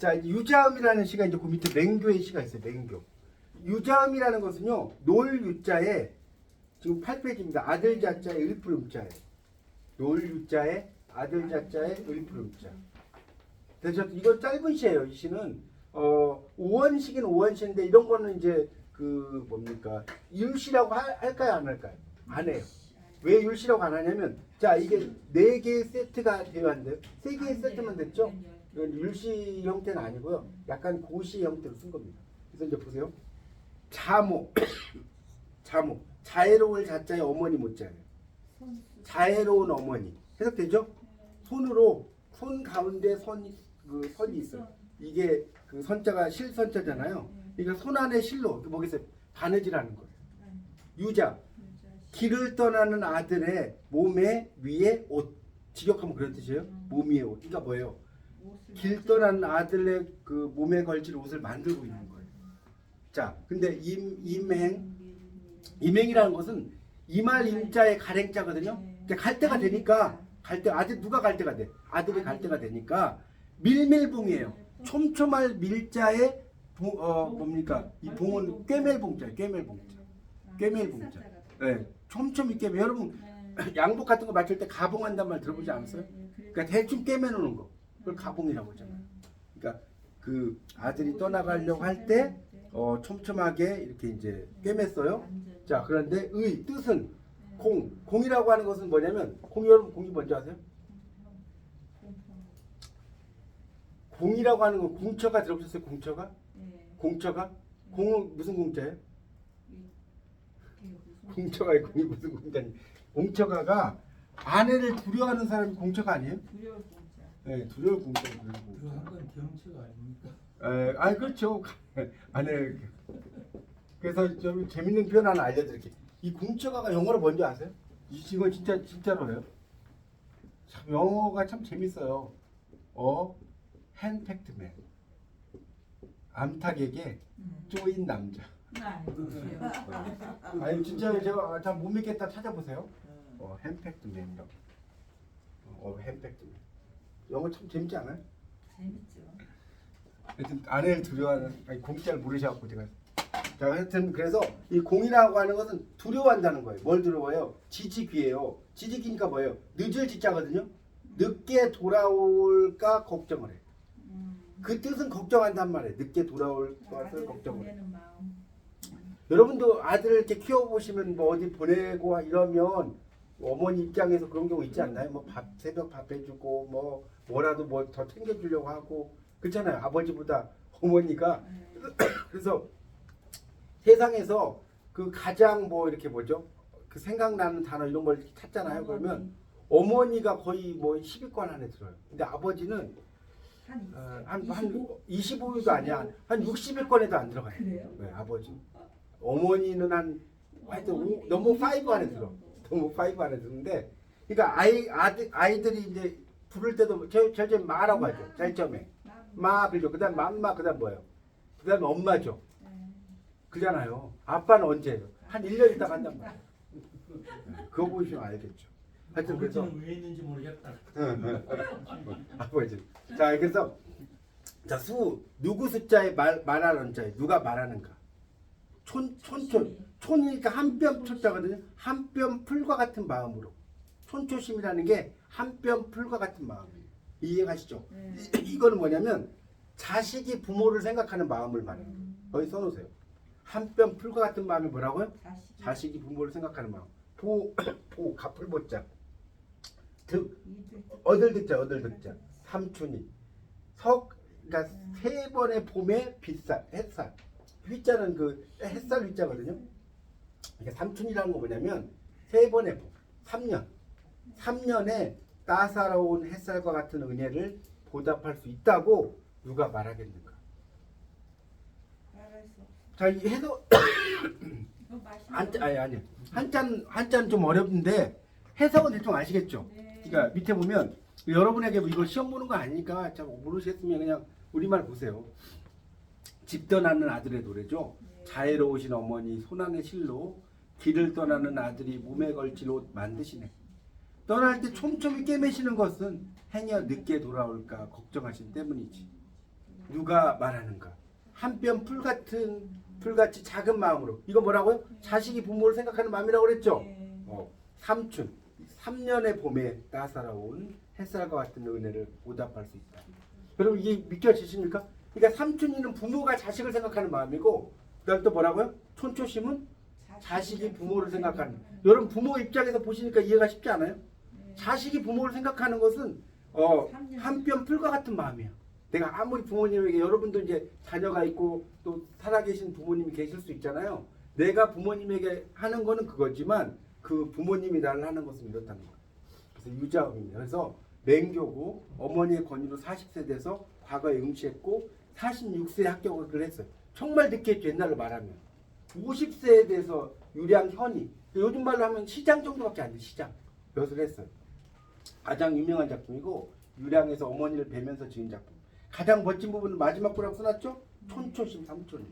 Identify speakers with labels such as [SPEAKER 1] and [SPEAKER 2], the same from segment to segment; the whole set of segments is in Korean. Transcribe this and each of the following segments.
[SPEAKER 1] 자, 유자음이라는 시가 이제 그 밑에 맹교의 시가 있어요. 맹교. 유자음이라는 것은요. 놀 유자에 지금 8페이지입니다. 아들 자자에 을푸름자에. 놀 유자에 아들 자자에 을푸름자. 그래서 이건 짧은 시예요. 이 시는 오원시긴 오원시인데 이런 거는 이제 그 뭡니까? 율시라고 할까요? 안 할까요? 안 해요. 왜 율시라고 안 하냐면 자, 이게 4개의 세트가 되어야 한대요. 3개의 세트만 됐죠? 이건 율시 형태는 아니고요. 약간 고시 형태로 쓴 겁니다. 그래서 이제 보세요. 자모. 자모. 자애로울 자자에 어머니 못자예요. 자애로운 어머니. 해석되죠? 손으로 손 가운데 선이 있어요. 이게 그 선자가 실선자잖아요. 그러니까 손 안에 실로 뭐겠어요? 바느질하는 거예요. 유자. 길을 떠나는 아들의 몸에 위에 옷. 직역하면 그런 뜻이에요. 몸 위에 옷. 그러니까 뭐예요? 길 떠나는 아들의 그 몸에 걸칠 옷을 만들고 있는 거예요. 자, 근데 임행이라는 것은 이말 임자의 가랭자거든요. 갈 때가 되니까 아들 누가 갈 때가 돼? 아들이 갈 때가 되니까 밀밀봉이에요. 촘촘할 밀자에 뭡니까? 이 봉은 꿰멜봉자예요. 꿰멜봉자. 꿰멜봉자. 네, 촘촘히 꿰매. 여러분 양복 같은 거 맞출 때 가봉한단 말 들어보지 않았어요? 그러니까 대충 꿰매놓는 거. 그걸 가봉이라고 하잖아요. 그러니까 그 아들이 떠나가려고 할 때 촘촘하게 이렇게 이제 꿰맸어요. 자, 그런데 의 뜻은 공이라고 하는 것은 뭐냐면 여러분 공이 뭔지 아세요? 공이라고 하는 건 공처가 들어보셨어요? 공처가? 공처가? 공은 무슨 공자예요? 공처가 공이 무슨 공자니? 공처가가 아내를 두려워하는 사람이 공처가 아니에요?
[SPEAKER 2] 두려울 공자.
[SPEAKER 1] 네, 두려울 공자.
[SPEAKER 3] 그한 건 경치가 아닙니까?
[SPEAKER 1] 아니 그렇죠. 아내. 그래서 좀 재밌는 표현 하나 알려드릴게요. 이 공처가가 영어로 뭔지 아세요? 이건 진짜로예요. 참 영어가 참 재밌어요. 핸팩트맨. 암탉에게 쪼인 남자. 아니 진짜 제가 잘 못 믿겠다 찾아보세요. 핸팩트맨이라고. 핸팩트맨. 영어 참 재밌지 않아요?
[SPEAKER 2] 재밌죠.
[SPEAKER 1] 하여튼 아내를 두려워하는 공자를 모르셔갖고 제가. 자, 하여튼 그래서 이 공이라고 하는 것은 두려워한다는 거예요. 뭘 두려워요? 지지귀예요. 지지귀니까 뭐예요? 늦을 지자거든요. 늦게 돌아올까 걱정을 해. 그 뜻은 걱정한단 말이에요. 늦게 돌아올 것을 걱정을 해. 여러분도 아들을 이렇게 키워보시면 뭐 어디 보내고 이러면 어머니 입장에서 그런 경우 있지 않나요? 뭐 새벽 밥 해주고 뭐라도 뭐 더 챙겨주려고 하고 그렇잖아요. 아버지보다 어머니가. 그래서 세상에서 그 가장 뭐 이렇게 뭐죠? 그 생각나는 단어 이런 걸 찾잖아요. 그러면 어머니가 거의 뭐 10위권 안에 들어요. 근데 아버지는 한 25위도 아니야. 한 60위권에도 안 들어가요.
[SPEAKER 2] 그래요?
[SPEAKER 1] 네, 아버지. 어머니는 하여튼 넘버 5 안에 들어. 넘버 5 안에 드는데, 그러니까 아이들이 이제 부를 때도 제일 처음 마라고 하죠. 제일 처음에 마 그죠. 그다음 맘마 그다음 뭐예요? 그다음 엄마죠. 그잖아요. 아빠는 언제예요? 한 1년 있다가 한단 말이에요. 그거 보시면 알겠죠. 하여튼 그래서
[SPEAKER 3] 아버지는 왜 있는지 모르겠다.
[SPEAKER 1] 아버지. 자, 그래서 자, 누구 숫자에 말하는 자에 누가 말하는가? 촌이니까 한 뼘 초자거든요. 한 뼘 풀과 같은 마음으로. 촌초심이라는 게 한 뼘 풀과 같은 마음이에요. 이해가시죠? 이거는 뭐냐면 자식이 부모를 생각하는 마음을 말해요. 거기 써놓으세요. 한 뼘 풀과 같은 마음이 뭐라고요? 자식이 부모를 생각하는 마음. 가풀보자. 얻을득자. 삼촌이. 그러니까 세 번의 봄에 햇살. 휘자는 그 햇살 휘자거든요. 그러니까 삼촌이라는 거 뭐냐면 세 번의 봄. 3년에 따사로운 햇살과 같은 은혜를 보답할 수 있다고 누가 말하겠는가? 자, 이 해석 아니 한자는 좀 어렵는데 해석은 대충 아시겠죠? 그러니까 밑에 보면 여러분에게 이거 시험 보는 거 아니니까 잘 모르시겠으면 그냥 우리말 보세요. 집 떠나는 아들의 노래죠. 자애로우신 어머니 손안의 실로 길을 떠나는 아들이 몸에 걸칠 옷 만드시네. 떠날 때 촘촘히 꿰매시는 것은 행여 늦게 돌아올까 걱정하신 때문이지. 누가 말하는가? 한 뼘 풀같이 작은 마음으로. 이거 뭐라고요? 자식이 부모를 생각하는 마음이라고 그랬죠? 삼춘, 3년의 봄에 따사로운 햇살과 같은 은혜를 보답할 수 있다. 여러분 이게 믿겨지십니까? 그러니까 삼춘이는 부모가 자식을 생각하는 마음이고, 그다음 또 뭐라고요? 촌초심은 자식이 부모를 생각하는. 여러분 부모 입장에서 보시니까 이해가 쉽지 않아요? 자식이 부모를 생각하는 것은 한 뼘 풀과 같은 마음이야. 내가 아무리 부모님에게, 여러분도 이제 자녀가 있고 또 살아계신 부모님이 계실 수 있잖아요. 내가 부모님에게 하는 거는 그거지만 그 부모님이 나를 하는 것은 이렇다는 거예요. 그래서 유자음입니다. 그래서 맹교고 어머니의 권유로 40세 돼서 과거에 응시했고 46세에 합격을 했어요. 정말 늦게 했죠. 옛날로 말하면 50세에 돼서 유량현이, 요즘 말로 하면 시장 정도밖에 안 돼. 시장 몇을 했어요. 가장 유명한 작품이고 유량에서 어머니를 뵈면서 지은 작품. 가장 멋진 부분은 마지막 구라고 써놨죠? 촌초심 삼촌이.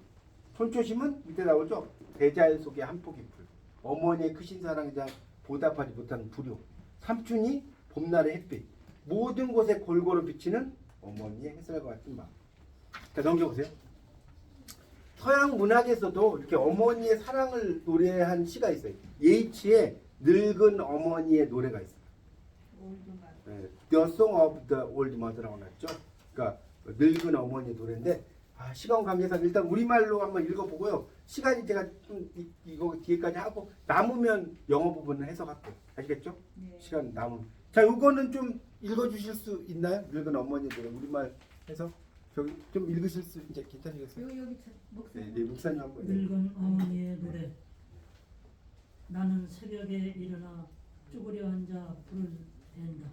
[SPEAKER 1] 촌초심은 밑에 나오죠? 대자연 속의 한 포기 풀. 어머니의 크신 사랑에 대한 보답하지 못한 불효. 삼촌이 봄날의 햇빛. 모든 곳에 골고루 비치는 어머니의 햇살과 같은 마음. 자, 넘겨보세요. 서양 문학에서도 이렇게 어머니의 사랑을 노래한 시가 있어요. 예이츠의 늙은 어머니의 노래가 있어요. 네, The Song of the Old Mother라고 나왔죠. 그러니까 늙은 어머니의 노래인데, 시간 관계상 일단 우리말로 한번 읽어보고요. 시간이 제가 좀 이거 뒤에까지 하고 남으면 영어 부분은 해석할게요. 아시겠죠?
[SPEAKER 2] 네.
[SPEAKER 1] 시간 남으면. 자, 이거는 좀 읽어주실 수 있나요? 늙은 어머니의 노래 우리말 해서 저기 좀 읽으실 수 이제 괜찮으겠어요?
[SPEAKER 2] 여기 목사님.
[SPEAKER 1] 네, 목사님 한번.
[SPEAKER 4] 늙은 어머니의 노래. 나는 새벽에 일어나 쭈그려 앉아 불을 댄다.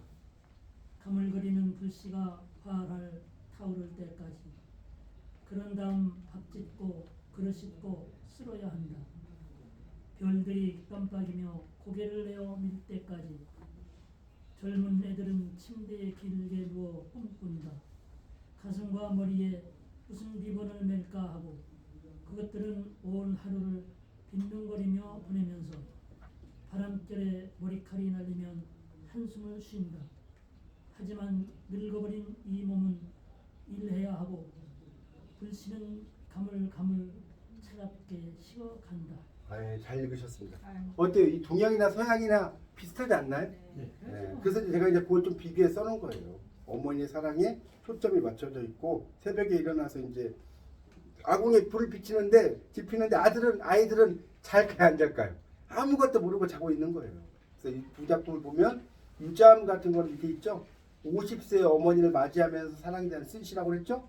[SPEAKER 4] 가물거리는 불씨가 활활 타오를 때까지. 그런 다음 밥 짓고 그릇 씻고 쓸어야 한다. 별들이 깜빡이며 고개를 내어 밀 때까지. 젊은 애들은 침대에 길게 누워 꿈꾼다. 가슴과 머리에 무슨 비번을 맬까 하고 그것들은 온 하루를 빈둥거리며 보내면서 바람결에 머리칼이 날리면 한숨을 쉰다. 하지만 늙어버린 이 몸은 일해야 하고 불씨는 가물가물 차갑게 식어간다.
[SPEAKER 1] 잘 읽으셨습니다.
[SPEAKER 2] 아유.
[SPEAKER 1] 어때요? 이 동양이나 서양이나 비슷하지 않나요?
[SPEAKER 2] 네.
[SPEAKER 1] 네. 그래서 제가 이제 그걸 좀 비교해 써놓은 거예요. 어머니의 사랑에 초점이 맞춰져 있고 새벽에 일어나서 이제 아궁이에 불을 지피는데 아이들은 잘까요 안 잘까요? 아무것도 모르고 자고 있는 거예요. 그래서 이 두 작품을 보면 유자음 같은 건 밑에 있죠. 50세의 어머니를 맞이하면서 사랑에 대한 쓴 시라고 했죠.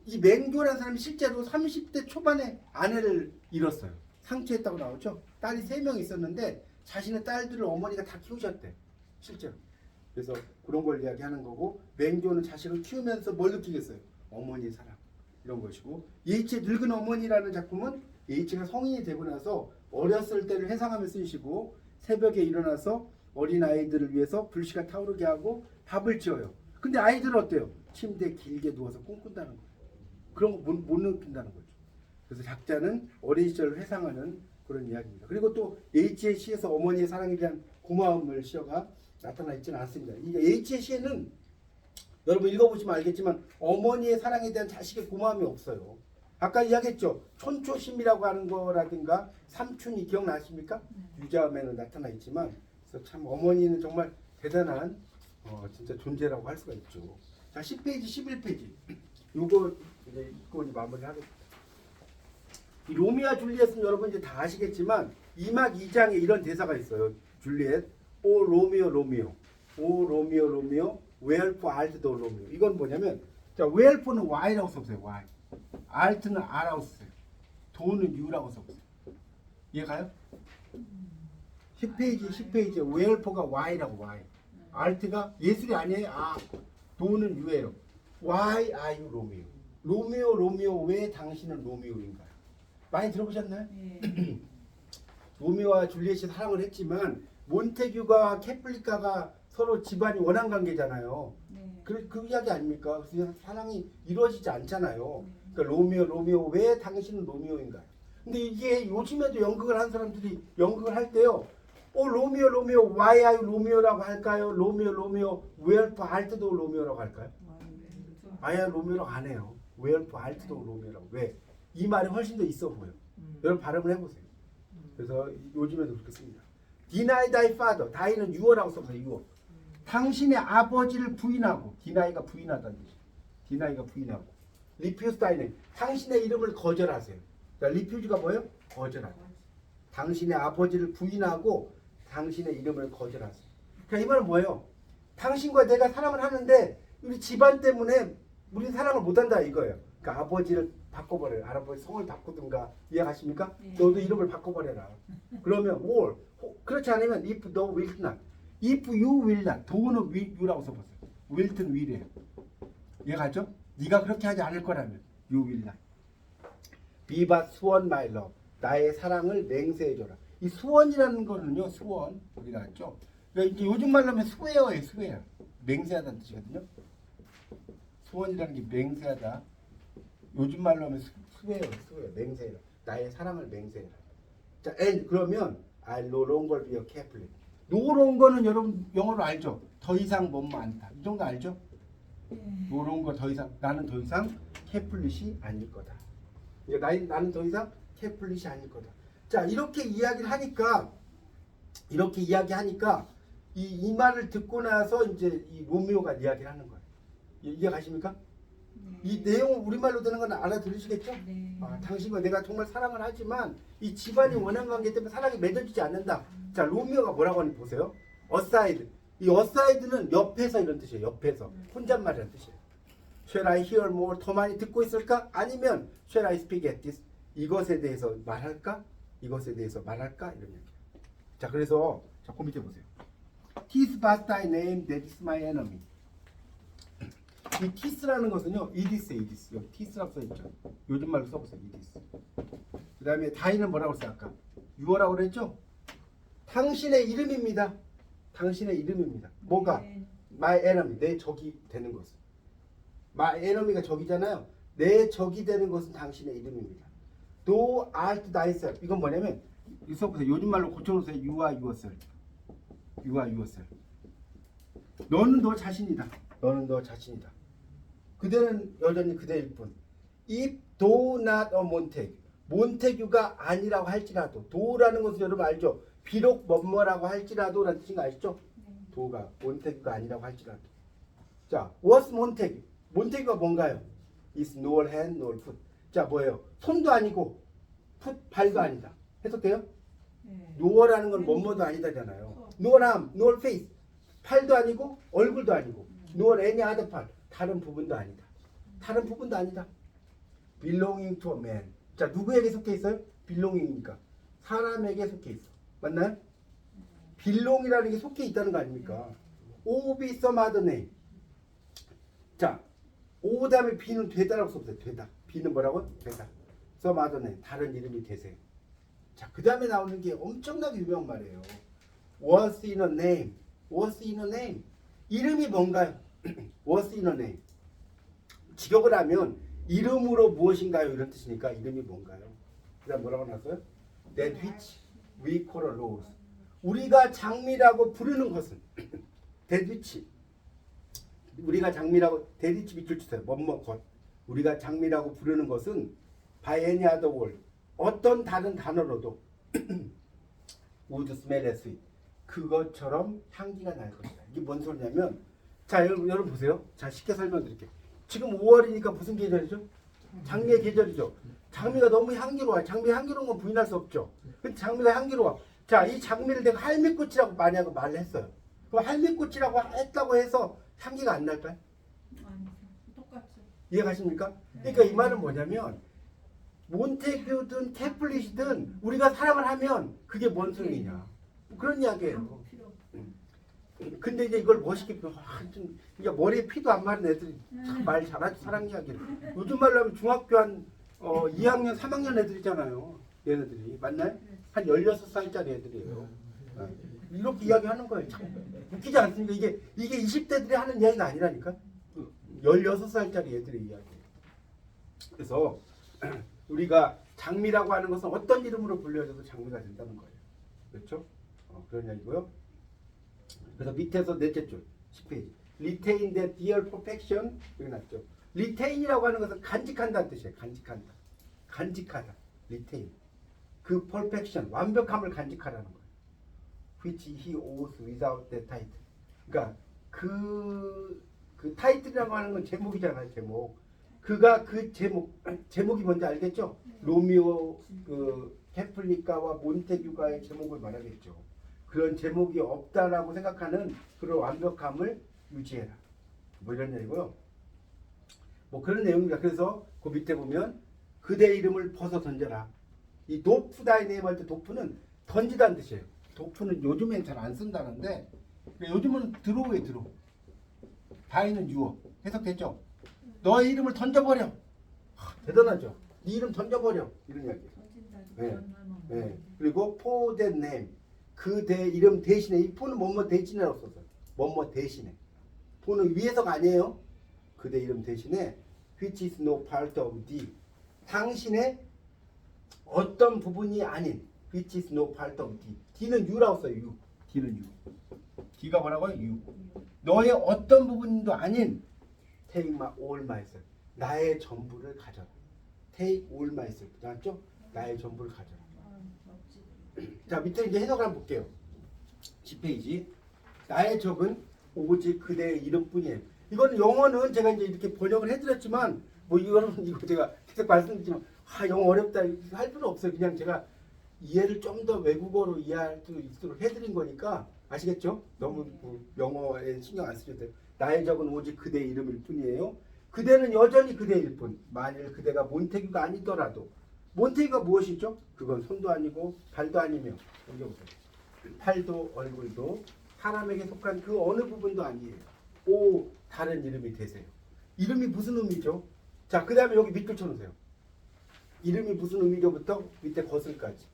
[SPEAKER 1] 이 맹교라는 사람이 실제로 30대 초반에 아내를 잃었어요. 상처했다고 나오죠. 딸이 3명 있었는데 자신의 딸들을 어머니가 다 키우셨대. 실제로. 그래서 그런 걸 이야기하는 거고, 맹교는 자식을 키우면서 뭘 느끼겠어요? 어머니의 사랑. 이런 것이고, 예이츠의 늙은 어머니라는 작품은 예이츠가 성인이 되고 나서 어렸을 때를 회상하며 쓰시고 새벽에 일어나서 어린 아이들을 위해서 불씨가 타오르게 하고 밥을 지어요. 근데 아이들은 어때요? 침대에 길게 누워서 꿈꾼다는 거예요. 그런 거 못 느낀다는 거죠. 그래서 작자는 어린 시절을 회상하는 그런 이야기입니다. 그리고 또 H의 시에서 어머니의 사랑에 대한 고마움을 시어가 나타나 있지는 않습니다. 이 H의 시에는 여러분 읽어보시면 알겠지만 어머니의 사랑에 대한 자식의 고마움이 없어요. 아까 이야기했죠. 촌초심이라고 하는 거라든가 삼춘이 기억나십니까? 유자음에는 나타나 있지만, 그래서 참 어머니는 정말 대단한 진짜 존재라고 할 수가 있죠. 자, 10페이지, 11페이지. 요거 이제 읽고 마무리하겠습니다. 이 로미오와 줄리엣은 여러분 이제 다 아시겠지만 2막 2장에 이런 대사가 있어요. 줄리엣, 오 로미오 로미오, 오 로미오 로미오, 웨얼포 알트도 로미오. 이건 뭐냐면, 자, 웨얼포는 Y라고 써보세요. Y. 알트는 R라고 쓰세요. 도는 U라고 써보세요. 이해가요? 10페이지 웨얼포가 Y라고 Y. 알트가 예술이 아니에요. 도는 U예요. Why are you Romeo? 로미오 왜 당신은 로미오인가요? 많이 들어보셨나요?
[SPEAKER 2] 네.
[SPEAKER 1] 로미오와 줄리엣이 사랑을 했지만 몬테규가 캐플리카가 서로 집안이 원한 관계잖아요.
[SPEAKER 2] 네.
[SPEAKER 1] 그 이야기 아닙니까? 그래서 사랑이 이루어지지 않잖아요. 그러니까 로미오 왜 당신은 로미오인가요? 근데 이게 요즘에도 연극을 한 사람들이 연극을 할 때요. 로미오 why are you 로미오라고 할까요? 로미오 웰프 할 때도 로미오라고 할까요? 아야 로미오라고 안 해요. 웨얼프 알트도 로미오라고. 왜? 이 말이 훨씬 더 있어 보여. 여러분 발음을 해보세요. 그래서 요즘에도 그렇게 씁니다. Deny thy father. 다이는 유어라고 써보세요. 유어. 당신의 아버지를 부인하고. Deny가 부인하다는 뜻이에요. Deny가 부인하고. Refuse thy name. 당신의 이름을 거절하세요. 자, refuse가 뭐예요? 거절하다. 당신의 아버지를 부인하고 당신의 이름을 거절하세요. 그러니까 이 말은 뭐예요? 당신과 내가 사랑을 하는데 우리 집안 때문에 우리 사랑을 못한다 이거예요. 그러니까 아버지를 바꿔버려요. 아버지 성을 바꾸든가 이해하십니까? 너도 이름을 바꿔버려라. 그러면 or 그렇지 않으면 if thou wilt not, if you will not, do는 will you라고 써보세요. will은 will이에요. 이해가죠? 네가 그렇게 하지 않을 거라면 you will not. be but sworn my love. 나의 사랑을 맹세해줘라. 이 수원이라는 거는요, 수원 우리가 알죠? 그러니까 이제 요즘 말로 하면 swear예요, swear. 맹세하다는 뜻이거든요. 수원이라는 게 맹세하다. 요즘 말로 하면 swear, 맹세해라. 나의 사랑을 맹세해라. 자, and 그러면 I no longer be a Catholic. no longer는 여러분 영어로 알죠? 더 이상 뭐뭐 않다. 이 정도 알죠? no longer 더 이상 나는 더 이상 캐플릿이 아닐 거다. 그러니까 나는 더 이상 캐플릿이 아닐 거다. 자, 이렇게 이야기를 하니까 이 말을 듣고 나서 이제 이 로미오가 이야기를 하는 거예요. 이해 가십니까? 이 내용을 우리말로 되는 건 알아들으시겠죠?
[SPEAKER 2] 네.
[SPEAKER 1] 아, 당신과 내가 정말 사랑을 하지만 이 집안이 원한 관계 때문에 사랑이 맺어지지 않는다. 자, 로미오가 뭐라고 하는지 보세요. aside. 이 aside는 옆에서 이런 뜻이에요. 옆에서. 혼잣말이라는 뜻이에요. Shall I hear more? 더 많이 듣고 있을까? 아니면 Shall I speak at this? 이것에 대해서 말할까? 이것에 대해서 말할까? 이런 얘기. 자, 그래서 자, 그 밑에 보세요. Tis but thy name that is my enemy. 이 tis라는 것은요, 이디스예요, 이디스. 여기 tis라고 써있죠. 요즘 말로 써보세요, 이디스. 그 다음에 다이는 뭐라고 써요, 아까? 유어라고 그랬죠? 당신의 이름입니다. 당신의 이름입니다. 뭐가? My enemy, 내 적이 되는 것은. My enemy가 적이잖아요. 내 적이 되는 것은 당신의 이름입니다. Thou art thyself. 이건 뭐냐면, 이 써보세요. 요즘 말로 고쳐놓으세요. You are yourself. You are yourself. 너는 너 자신이다. 너는 너 자신이다. 그대는 여전히 그대일 뿐. If though not a Montague. 몬테규가 아니라고 할지라도. 도라는 것은 여러분 알죠? 비록 뭐뭐라고 할지라도 라는 뜻인 거 아시죠? 도가 몬테규가 아니라고 할지라도. 자, what's Montague? 몬테규가 뭔가요? It's nor hand nor foot. 자, 뭐예요? 손도 아니고 foot, 발도 아니다. 해석돼요? nor라는 건 뭐뭐도 아니다잖아요. nor arm, nor face. 팔도 아니고 얼굴도 아니고 nor any other part. 다른 부분도 아니다. 다른 부분도 아니다. belonging to a man. 자, 누구에게 속해 있어요? belonging이니까 사람에게 속해 있어. 맞나요? belong이라는 게 속해 있다는 거 아닙니까? O be some other name. 자, O 다음에 B는 되다라고 써보세요. 되다. B는 뭐라고? 되다. some other name. 다른 이름이 되세요. 자, 그 다음에 나오는 게 엄청나게 유명한 말이에요. What's in a name? What's in a name? 이름이 뭔가요? What's in a name? 직역을 하면 이름으로 무엇인가요? 이런 뜻이니까 이름이 뭔가요? 그 다음 뭐라고 나왔어요? That which we call a rose. 우리가 장미라고 부르는 것은 That which 우리가 장미라고 That which 밑줄 주세요. 뭐뭐 것 우리가 장미라고 부르는 것은 by any other word 어떤 다른 단어로도 would smell as sweet 그것처럼 향기가 날 것이다. 이게 뭔 소리냐면 자, 여러분 보세요. 자, 쉽게 설명드릴게요. 지금 5월이니까 무슨 계절이죠? 장미의 계절이죠. 장미가 너무 향기로워. 장미 향기로운 건 부인할 수 없죠. 근데 장미가 향기로워. 자, 이 장미를 내가 할미꽃이라고 만약에 말을 했어요. 그럼 할미꽃이라고 했다고 해서 향기가 안 날까요?
[SPEAKER 2] 아니죠. 똑같죠.
[SPEAKER 1] 이해가십니까? 그러니까 이 말은 뭐냐면 몬테규든 캐플릿이든 우리가 사랑을 하면 그게 뭔 소리냐. 그런 이야기예요.
[SPEAKER 2] 필요 없고.
[SPEAKER 1] 근데 이제 이걸 멋있게 좀 그러니까 머리에 피도 안 마른 애들이 참 말 잘하지 사랑 이야기를. 요즘 말로 하면 중학교 한 2학년, 3학년 애들이잖아요. 얘네들이 맞나요? 한 16살짜리 애들이에요. 이렇게 이야기하는 거예요. 참 웃기지 않습니까? 이게 20대들이 하는 이야기가 아니라니까. 16살짜리 애들의 이야기. 그래서 우리가 장미라고 하는 것은 어떤 이름으로 불려져도 장미가 된다는 거예요. 그렇죠? 그런 이야기고요. 그래서 밑에서 넷째 줄 10페이지. Retain that dear perfection 여기 났죠. retain이라고 하는 것은 간직한다는 뜻이에요. 간직한다. 간직하다. retain. 그 perfection, 완벽함을 간직하라는 거예요. which he owes without the title. 그러니까 그 타이틀이라고 하는 건 제목이잖아요. 제목. 그가 그 제목이 뭔지 알겠죠? 로미오 그 캐플리카와 몬테규가의 제목을 말하겠죠. 그런 제목이 없다라고 생각하는 그런 완벽함을 유지해라. 뭐 이런 얘기고요. 뭐 그런 내용입니다. 그래서 그 밑에 보면 그대 이름을 벗어 던져라. 이 도프 다이 네임 할 때 도프는 던지다는 뜻이에요. 도프는 요즘엔 잘 안 쓴다는데 요즘은 드로우에 드로. 다이는 유어. 해석됐죠? 너의 이름을 던져버려. 대단하죠? 네 이름 던져버려. 이런 이야기예요. 네. 네. 그리고 for that name. 그대 이름 대신에 이 for는 뭐뭐 대신이라고 썼어요. 뭐뭐 대신에. for는 위에서가 아니에요. 그대 이름 대신에 which is no part of thee. 당신의 어떤 부분이 아닌 which is no part of thee. D는 you라고 써요. you. D는 you. D가 뭐라고요? you. 너의 어떤 부분도 아닌 take my all myself. 나의 전부를 가져라. take all myself. 맞죠? 나의 전부를 가져라. 자, 밑에 이제 해석을 한번 볼게요. 10페이지. 나의 적은 오직 그대의 이름뿐이에요. 이거는 영어는 제가 이제 이렇게 번역을 해드렸지만 뭐 이거는 이거 제가 계속 말씀드리지만 영어 어렵다 할 필요 없어요. 그냥 제가 이해를 좀 더 외국어로 이해할 수 있도록 해드린 거니까 아시겠죠? 너무 영어에 신경 안 쓰셔도 돼요. 나의 적은 오직 그대의 이름일 뿐이에요. 그대는 여전히 그대일 뿐. 만일 그대가 몬테규가 아니더라도 몬테규가 무엇이죠? 그건 손도 아니고 발도 아니며 여기 보세요. 팔도 얼굴도 사람에게 속한 그 어느 부분도 아니에요. 오 다른 이름이 되세요. 이름이 무슨 의미죠? 자, 그 다음에 여기 밑줄 쳐놓으세요. 이름이 무슨 의미로부터 밑에 거슬까지.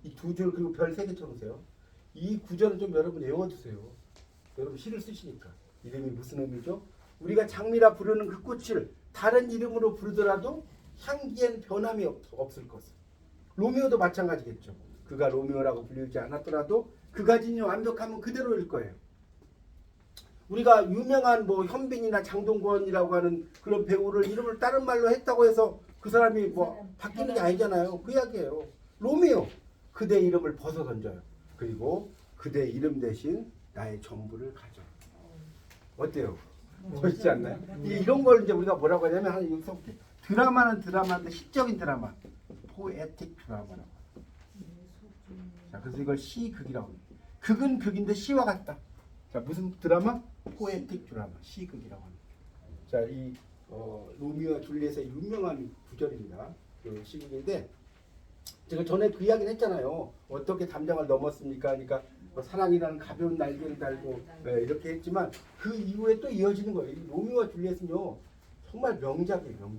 [SPEAKER 1] 이 두 줄 그리고 별 3개 쳐놓으세요. 이 구절을 좀 여러분 외워두세요. 여러분 시를 쓰시니까. 이름이 무슨 의미죠? 우리가 장미라 부르는 그 꽃을 다른 이름으로 부르더라도 향기엔 변함이 없을 것을. 로미오도 마찬가지겠죠. 그가 로미오라고 불리지 않았더라도 그 가진 완벽함은 그대로일 거예요. 우리가 유명한 뭐 현빈이나 장동건이라고 하는 그런 배우를 이름을 다른 말로 했다고 해서 그 사람이 뭐 바뀌는 게 아니잖아요. 그 이야기예요. 로미오 그대 이름을 벗어 던져요. 그리고 그대 이름 대신 나의 전부를 가져. 어때요? 멋있지 않나요? 이런 걸 이제 우리가 뭐라고 하냐면 하나 여기서 드라마는 드라마인데 시적인 드라마, 포에틱 드라마라고. 자, 그래서 이걸 시극이라고 합니다. 극은 극인데 시와 같다. 자, 무슨 드라마? 포에틱 드라마, 시극이라고 합니다. 자, 이 로미오와 줄리엣의 유명한 구절입니다. 그 시극인데 제가 전에 그 이야기를 했잖아요. 어떻게 담장을 넘었습니까? 그러니까 사랑이라는 가벼운 날개를 달고 이렇게 했지만 그 이후에 또 이어지는 거예요. 이 로미오와 줄리엣은요 정말 명작이에요.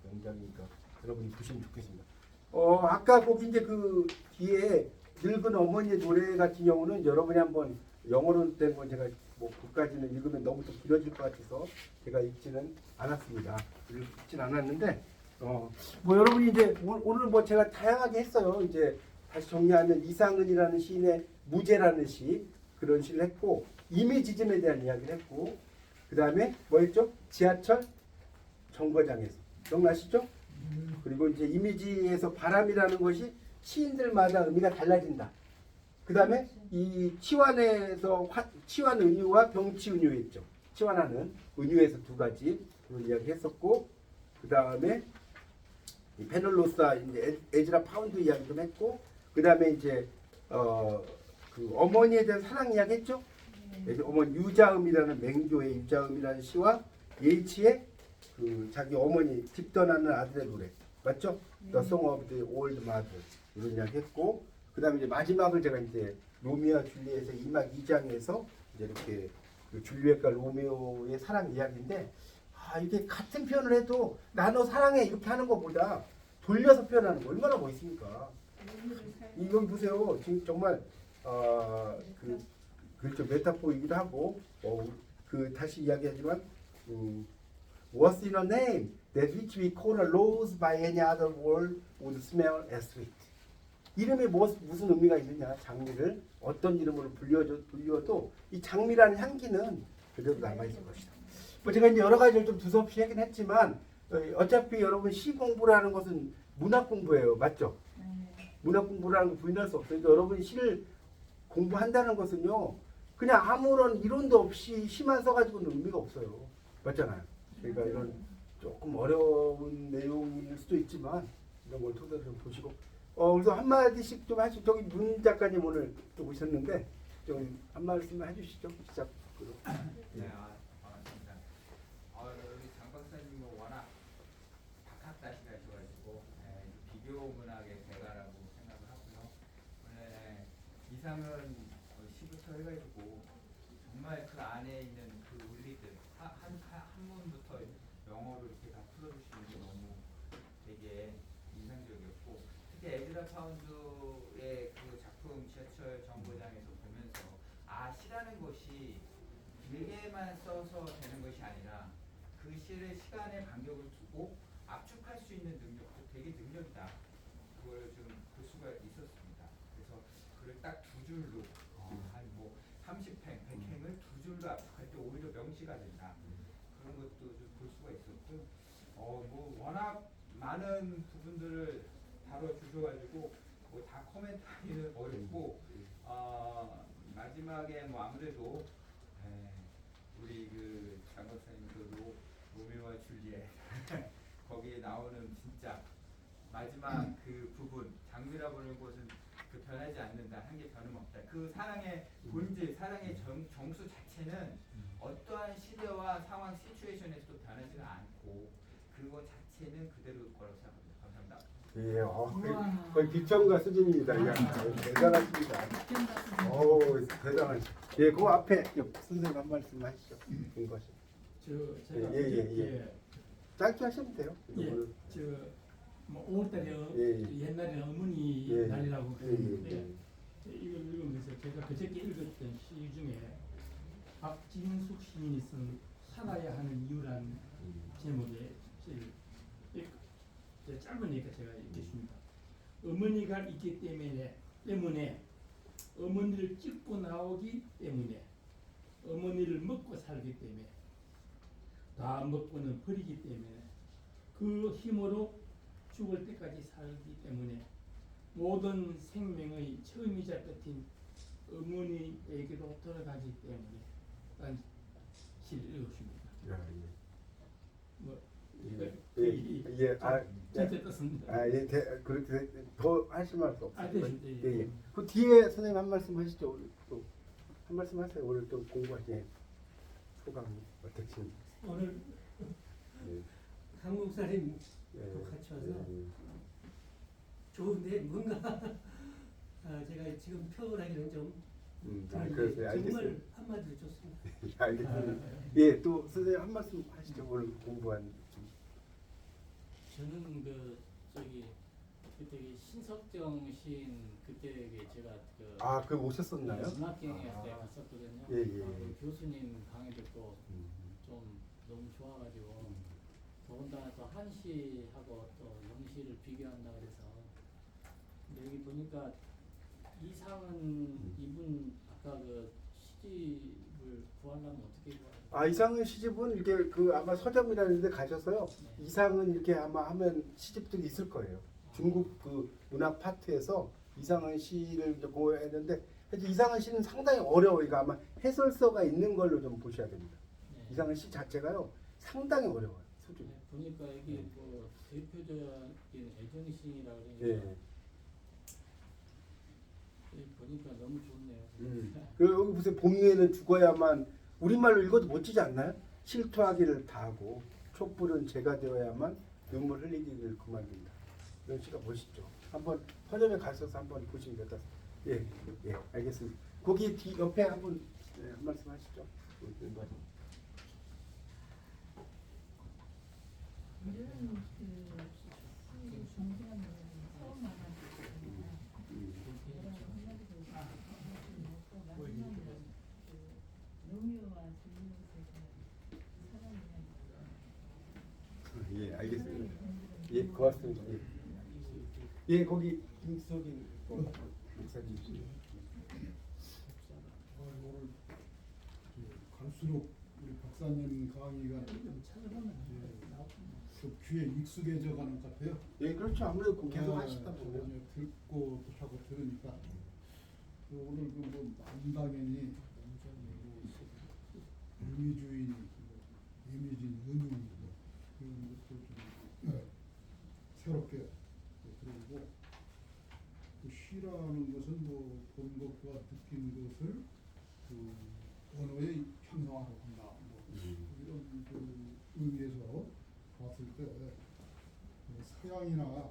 [SPEAKER 1] 명작이니까 여러분이 보시면 좋겠습니다. 아까 거기 이제 그 뒤에 늙은 어머니의 노래 같은 경우는 여러분이 한번 영어로 된 건 제가 뭐 그까지는 읽으면 너무 좀 길어질 것 같아서 제가 읽지는 않았습니다. 읽지는 않았는데 뭐 여러분이 이제 오늘 뭐 제가 다양하게 했어요. 이제 다시 정리하면 이상은이라는 시인의 무제라는 시 그런 시를 했고 이미지즘에 대한 이야기를 했고 그 다음에 뭐 했죠? 지하철 정거장에서 기억나시죠? 그리고 이제 이미지에서 바람이라는 것이 시인들마다 의미가 달라진다. 그 다음에 이 치환에서 치환 은유와 병치 은유 했죠. 치환하는 은유에서 두 가지 그런 이야기 했었고 그 다음에 이 페넬로사 이제 에즈라 파운드 이야기 좀 했고 그 다음에 이제 그 어머니에 대한 사랑 이야기 했죠. 어머니 유자음이라는 맹조의 유자음이라는 시와 예이치의 그 자기 어머니 집 떠나는 아들의 노래 맞죠? The Song of the Old Mother 이런 이야기 했고 그 다음에 이제 마지막을 제가 이제 로미오와 줄리엣의 2막 2장에서 이제 이렇게 그 줄리엣과 로미오의 사랑 이야기인데 이렇게 같은 표현을 해도 나 너 사랑해 이렇게 하는 것보다 돌려서 표현하는 거 얼마나 멋있습니까? 이거 보세요. 지금 정말 그렇죠 메타포이기도 하고 그 다시 이야기하지만 What's in a name that which we call a rose by any other word would smell as sweet. 이름에 무슨 의미가 있느냐? 장미를 어떤 이름으로 불려도 이 장미라는 향기는 그대로 남아있을 것이다. 뭐 제가 이제 여러 가지를 좀 두서없이 하긴 했지만 어차피 여러분 시 공부라는 것은 문학 공부예요, 맞죠?
[SPEAKER 2] 네.
[SPEAKER 1] 문학 공부라는 거 부인할 수 없어요. 그러니까 여러분이 시를 공부한다는 것은요, 그냥 아무런 이론도 없이 시만 써가지고는 의미가 없어요, 맞잖아요. 그러니까 이런 조금 어려운 내용일 수도 있지만 이런 걸 토대로 좀 보시고, 그래서 한 마디씩 좀 하시죠. 저기 문 작가님 오늘 또 오셨는데 좀 한 말씀만 해주시죠, 시작으로.
[SPEAKER 5] 네, 반갑습니다. 우리 장 박사님은 워낙 박학다식하셔가지고 비교 문학의 대가라고 생각을 하고요. 오늘 이상은 시부터 해가지고 정말 그 안에 있는 그 원리들 한 문부터 영어로 이렇게 다 풀어주시는 게 너무 되게 인상적이었고, 특히 에즈라 파운드의 그 작품 지하철 정거장에서 보면서 시라는 것이 길게만 써서 되는 것이 아니라 그 시를 시간의 간격을 두고 압축할 수 있는 능력도 되게 능력이다. 그걸 좀 볼 수가 있었습니다. 그래서 그걸 딱 두 줄로 한 뭐 30행, 100행을 두 줄로 압축할 때 오히려 명시가 된다. 그런 것도 좀 볼 수가 있었고, 뭐 워낙 많은 부분들을 다뤄주셔가지고 뭐 다 코멘트하기는 어렵고, 마지막에 뭐 아무래도 우리 그 장박사님 그 로미오와 줄리엣 거기에 나오는 진짜 마지막 그 부분, 장미라고는 곳은 그 변하지 않는다, 한 게 변함없다. 그 사랑의 본질, 사랑의 정수 자체는 어떠한 시대와 상황, 시츄에이션에서도 변하지는 않고 그거 자체는 그대로일 거라고 생각합니다. 감사합니다.
[SPEAKER 1] 예, 거의 비평가 수준입니다. 이야, 대단하십니다. 대단하시. 예, 그 앞에 선생님 한 말씀 하시죠. 공부하시.
[SPEAKER 3] 제가
[SPEAKER 1] 예. 짧게 하시면 돼요.
[SPEAKER 3] 뭐 5월달에 옛날에는 어머니 날이라고 그랬는데 이걸 읽으면서 제가 그저께 읽었던 시 중에 박진숙 시인이 쓴 살아야 하는 이유란 제목의 짧으니까 제가 읽겠습니다. 어머니가 있기 때문에 어머니를 찍고 나오기 때문에 어머니를 먹고 살기 때문에 다 먹고는 버리기 때문에 그 힘으로 죽을 때까지 살기 때문에 모든 생명의 처음이자 끝인 어머니에게로 돌아가기 때문에 난 시를 읽었습니다. 진짜 떴습니다.
[SPEAKER 1] 그렇게 더 하실 말수 없어요.
[SPEAKER 3] 됐습니다.
[SPEAKER 1] 예. 그 뒤에 선생님 한 말씀 하시죠. 오늘 또 한 말씀 하세요. 오늘 또 공부하신 소감이 어떠신지.
[SPEAKER 6] 오늘
[SPEAKER 1] 예.
[SPEAKER 6] 한국 사람도
[SPEAKER 1] 예.
[SPEAKER 6] 같이 와서 좋은데 뭔가 제가 지금 표현하기는 좀
[SPEAKER 1] 그래서
[SPEAKER 6] 정말
[SPEAKER 1] 알겠습니다.
[SPEAKER 6] 한마디로 좋습니다.
[SPEAKER 1] 알겠습니다. 예, 또 선생님 한 말씀 하시죠. 오늘 공부한.
[SPEAKER 7] 저는 그때 신석정 시인 그때 제가
[SPEAKER 1] 그 오셨었나요?
[SPEAKER 7] 문학경에서 제가 갔었거든요.
[SPEAKER 1] 예.
[SPEAKER 7] 그 교수님 강의 듣고 좀 너무 좋아가지고 더군다나 또 한시하고 또 영시를 비교한다 그래서 근데 여기 보니까 이상은 이분 아까 그 시집을 구하려면 어떻게 구해요?
[SPEAKER 1] 이상은 시집은 이렇게 아마 서점이라는 데 가셔서요. 이상은 이렇게 아마 하면 시집들이 있을 거예요. 중국 그 문학 파트에서 이상은 시를 이제 공부했는데 이상은 시는 상당히 어려워요. 그러니까 아마 해설서가 있는 걸로 좀 보셔야 됩니다.
[SPEAKER 7] 네.
[SPEAKER 1] 이상은 시 자체가요 상당히 어려워요. 수준이.
[SPEAKER 7] 네, 보니까 여기 뭐 대표적인 애정시라고 그러니까
[SPEAKER 1] 예.
[SPEAKER 7] 보니까 너무 좋네요.
[SPEAKER 1] 여기 무슨 봄에는 죽어야만 우리말로 읽어도 멋지지 않나요? 실토하기를 다하고 촛불은 제가 되어야만 눈물 흘리기를 그만둔다. 이런 시가 멋있죠. 한번 서점에 가셔서 한번 보시면 되다. 예, 알겠습니다. 거기 옆에 한번 한 말씀 하시죠.
[SPEAKER 2] 이런 그 중요한 처음 만났잖아요. 로미오와 줄리엣의 사랑이라는
[SPEAKER 1] 예, 알겠습니다. 예, 고맙습니다. 예, 거기 김석인 목사님.
[SPEAKER 8] 오늘 갈수록 우리 목사님 강의가
[SPEAKER 3] 좀 찾아보면
[SPEAKER 8] 예.
[SPEAKER 3] 나오거든요.
[SPEAKER 8] 좀 귀에 익숙해져 가는 것 같아요.
[SPEAKER 1] 예, 그렇죠. 아무래도 계속
[SPEAKER 8] 아,
[SPEAKER 1] 하시다 보면.
[SPEAKER 8] 저번에 듣고 또 하고 들으니까 오늘 그뭐 남당연히 의미주의, 이미진, 은유 이런 것도 좀 새롭게 들어오고 또 시라는 것은 뭐 본 것과 느낀 것을 그 언어에 형상화로 한다. 뭐 이런 그 의미에서 봤을 때 서양이나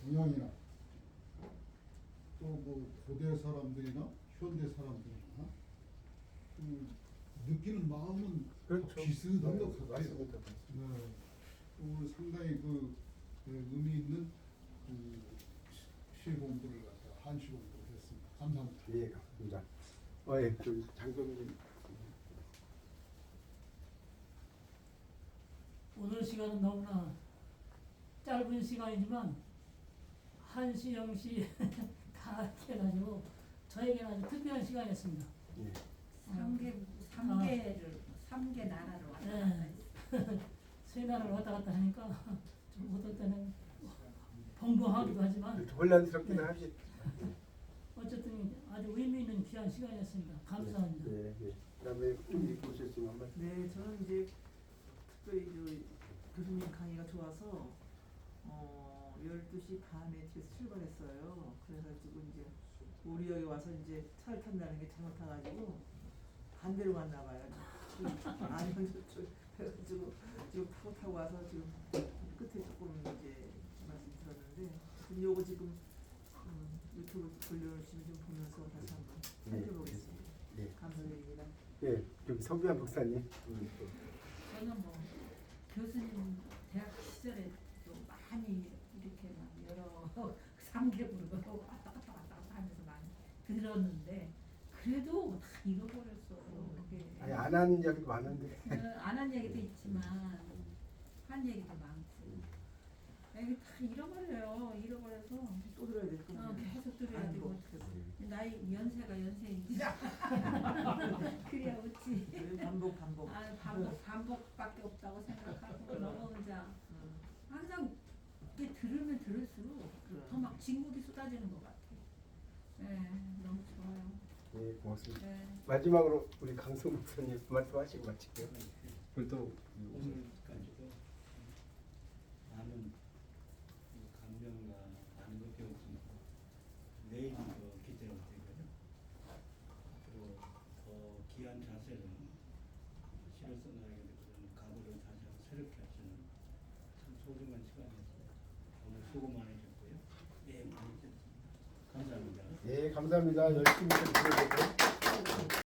[SPEAKER 8] 동양이나 또 뭐 고대 사람들이나 현대 사람들이나 그 느끼는 마음은
[SPEAKER 1] 그렇죠.
[SPEAKER 8] 비슷한 것 같아요.
[SPEAKER 1] 맞습니다.
[SPEAKER 8] 네. 오늘 상당히 그 의미 있는 그 시 공부를 갖다 한시 공부를 했습니다. 감사합니다.
[SPEAKER 1] 예, 감사합니다. 예, 저기 장동진.
[SPEAKER 4] 오늘 시간은 너무나 짧은 시간이지만 1시, 0시 다 이렇게 해가지고 저에게는 아주 특별한 시간이었습니다.
[SPEAKER 1] 예.
[SPEAKER 2] 삼개 나라로 왔다 갔다
[SPEAKER 4] 네. 세 나라를 왔다 갔다 하니까 좀 어떨 때는 벙벙하기도 하지만
[SPEAKER 1] 혼란스럽기는 하지.
[SPEAKER 4] 어쨌든 아주 의미 있는 귀한 시간이었습니다. 감사합니다.
[SPEAKER 1] 예, 예. 그다음에 우리 보셨으면 한 번.
[SPEAKER 9] 네, 저는 이제 특별히 그 교수님 강의가 좋아서 12시 반에 집에서 출발했어요. 그래가지고 이제 우리 여기 와서 이제 차를 탄다는 게 잘못 타가지고 반대로 갔나 봐요. 아니 저쪽 그래가지고 지금 타고 와서 지금 끝에 조금 이제 말씀 들었는데 지금 요거 지금 유튜브 돌려주시면 좀 보면서 다시 한번 살펴보겠습니다.
[SPEAKER 1] 예.
[SPEAKER 9] 감사드립니다.
[SPEAKER 1] 예, 저기 서비안 목사님.
[SPEAKER 2] 저는 뭐 교수님 대학 시절에 또 많이 이렇게 막 여러 삼계부르고 왔다 갔다 하면서 많이 들었는데 그래도 다 잃어버렸어. 그게
[SPEAKER 1] 아니 안 하는 이야기도 많은데.
[SPEAKER 2] 안 한 얘기도 있지만 한 얘기도 많고 이게 다 잃어버려요. 잃어버려서
[SPEAKER 9] 또 들어야 될 거.
[SPEAKER 2] 계속 들어야 되고
[SPEAKER 9] 반복.
[SPEAKER 2] 나이 연세가 연세이지. 그래야 웃지.
[SPEAKER 9] 반복.
[SPEAKER 2] 아, 반복밖에 없다고 생각하고 너무 이제 항상 이게 들으면 들을수록 더 막 진국이 쏟아지는 것 같아. 네, 너무 좋아요.
[SPEAKER 1] 예, 고맙습니다.
[SPEAKER 2] 네.
[SPEAKER 1] 마지막으로 우리 강성 목사님 말씀하시고 마칠게요. 그리고 또
[SPEAKER 7] 오늘까지도 많은 감명과 많은 걸 배웠습니다. 내일이 더 기대가 되고요. 앞으로 더 귀한 자세로 시를 써나가게 되는 각오를 다시 한번 새롭게 하시는 참 소중한 시간이었어요. 오늘 수고 많으셨고요. 예, 많이 됐습니다. 감사합니다.
[SPEAKER 1] 예, 감사합니다. 열심히 좀 들어보고.